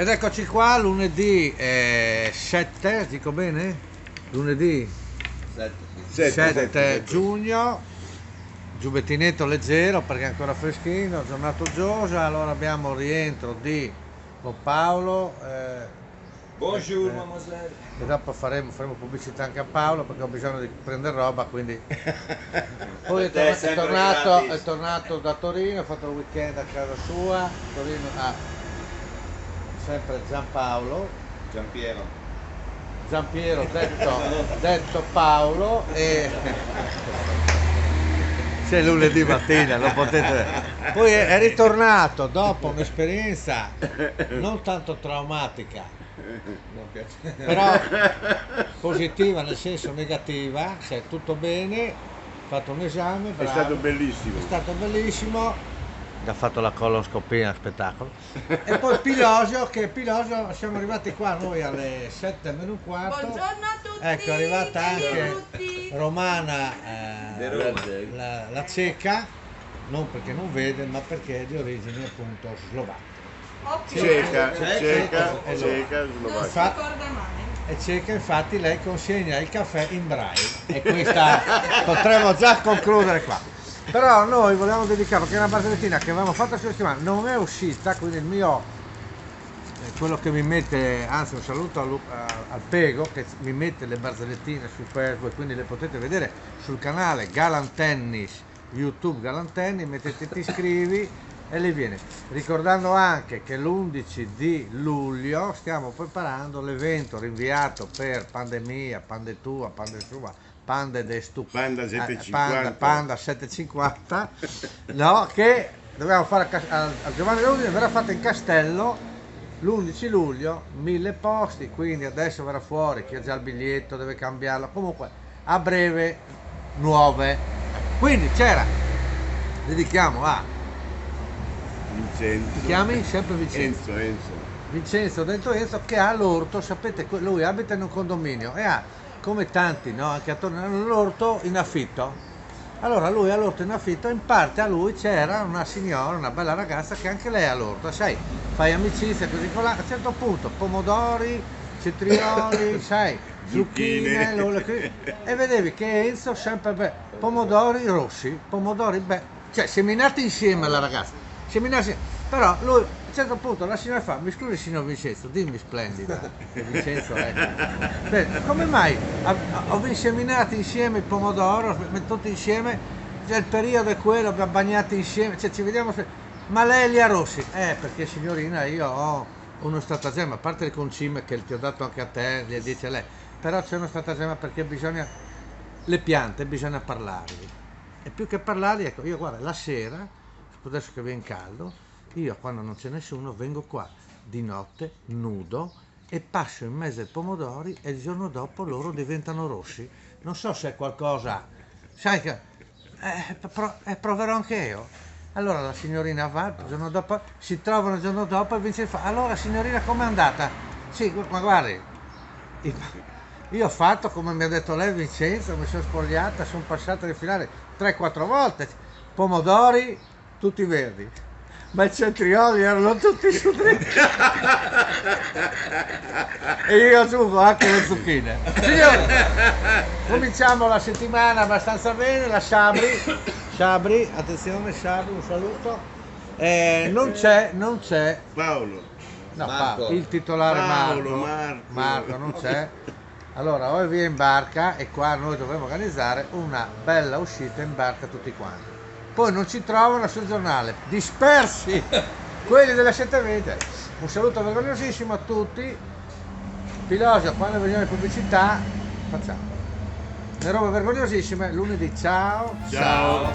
Ed eccoci qua, lunedì 7, dico bene? Lunedì 7 giugno, giubbettinetto leggero perché è ancora freschino, giornata uggiosa, allora abbiamo il rientro di Don Paolo. Bonjour mademoiselle. E dopo faremo pubblicità anche a Paolo perché ho bisogno di prendere roba, quindi poi è tornato da Torino, ha fatto il weekend a casa sua. Torino ha sempre Giampiero detto Paolo, e c'è lunedì mattina, lo potete. Poi è ritornato dopo un'esperienza non tanto traumatica, però positiva nel senso negativa, cioè tutto bene, ha fatto un esame, bravo, è stato bellissimo, ha fatto la colonscopia, spettacolo. E poi Pilosio, siamo arrivati qua noi alle 7 meno un quarto. Buongiorno a tutti. Ecco, è arrivata anche Benvenuti. Romana, la ceca, non perché non vede, ma perché è di origini appunto slovacche. Ok. Ceca, Non si slovacca. ricorda mai. E ceca, infatti lei consegna il caffè in braille e questa potremmo già concludere qua. Però noi volevamo dedicare, perché è una barzellettina che avevamo fatto la settimana, non è uscita, quindi il mio, quello che mi mette, anzi un saluto al Pego che mi mette le barzellettine su Facebook, quindi le potete vedere sul canale Galantennis, YouTube Galantennis, mettete ti iscrivi e le viene. Ricordando anche che l'11 di luglio stiamo preparando l'evento rinviato per pandemia, pandetua, pandesua, Panda 750, Panda 750, no, che dobbiamo fare a Giovanni Rodini, verrà fatta in Castello l'11 luglio, 1000 posti, quindi adesso verrà fuori chi ha già il biglietto deve cambiarlo, comunque a breve nuove. Quindi dedichiamo a Vincenzo. ti chiami sempre Vincenzo? Vincenzo detto Enzo, che ha l'orto, sapete, lui abita in un condominio e ha, come tanti, no? Anche attorno all'orto in affitto. Allora lui ha l'orto in affitto, in parte a lui c'era una signora, una bella ragazza che anche lei ha l'orto, sai, fai amicizia così con là, a un certo punto pomodori, cetrioli, sai, zucchine, e vedevi che Enzo sempre pomodori rossi, cioè seminati insieme alla ragazza, però lui a un certo punto la signora fa: mi scusi signor Vincenzo, dimmi splendida, che Vincenzo è. Bene, come mai ho inseminati insieme il pomodoro, tutti insieme, cioè il periodo è quello, abbiamo bagnati insieme, cioè ci vediamo, ma lei li ha rossi? Perché signorina io ho uno stratagemma, a parte le concime che ti ho dato anche a te, le dice lei, però c'è uno stratagemma perché le piante bisogna parlargli, e più che parlargli, ecco, io guarda, la sera, adesso che viene caldo, io quando non c'è nessuno vengo qua di notte nudo e passo in mezzo ai pomodori e il giorno dopo loro diventano rossi. Non so se è qualcosa, sai che proverò anche io. Allora la signorina va, il giorno dopo si trovano, il giorno dopo e Vince fa: allora signorina com'è andata? Sì, ma guardi, io ho fatto come mi ha detto lei Vincenzo, mi sono spogliata, sono passata a rifilare 3-4 volte, pomodori tutti verdi, ma i cetrioli erano tutti su dritto e io aggiungo anche le zucchine. Signori, cominciamo la settimana abbastanza bene. La Sabri, attenzione Sabri, un saluto. Non c'è Paolo. no, Marco. il titolare Marco non c'è. Allora o via in barca, e qua noi dovremo organizzare una bella uscita in barca tutti quanti. Poi non ci trovano sul giornale, dispersi, quelli delle 7:20. Un saluto vergognosissimo a tutti. Pilosio, quando vediamo le pubblicità, facciamo le robe vergognosissime lunedì. Ciao. Ciao.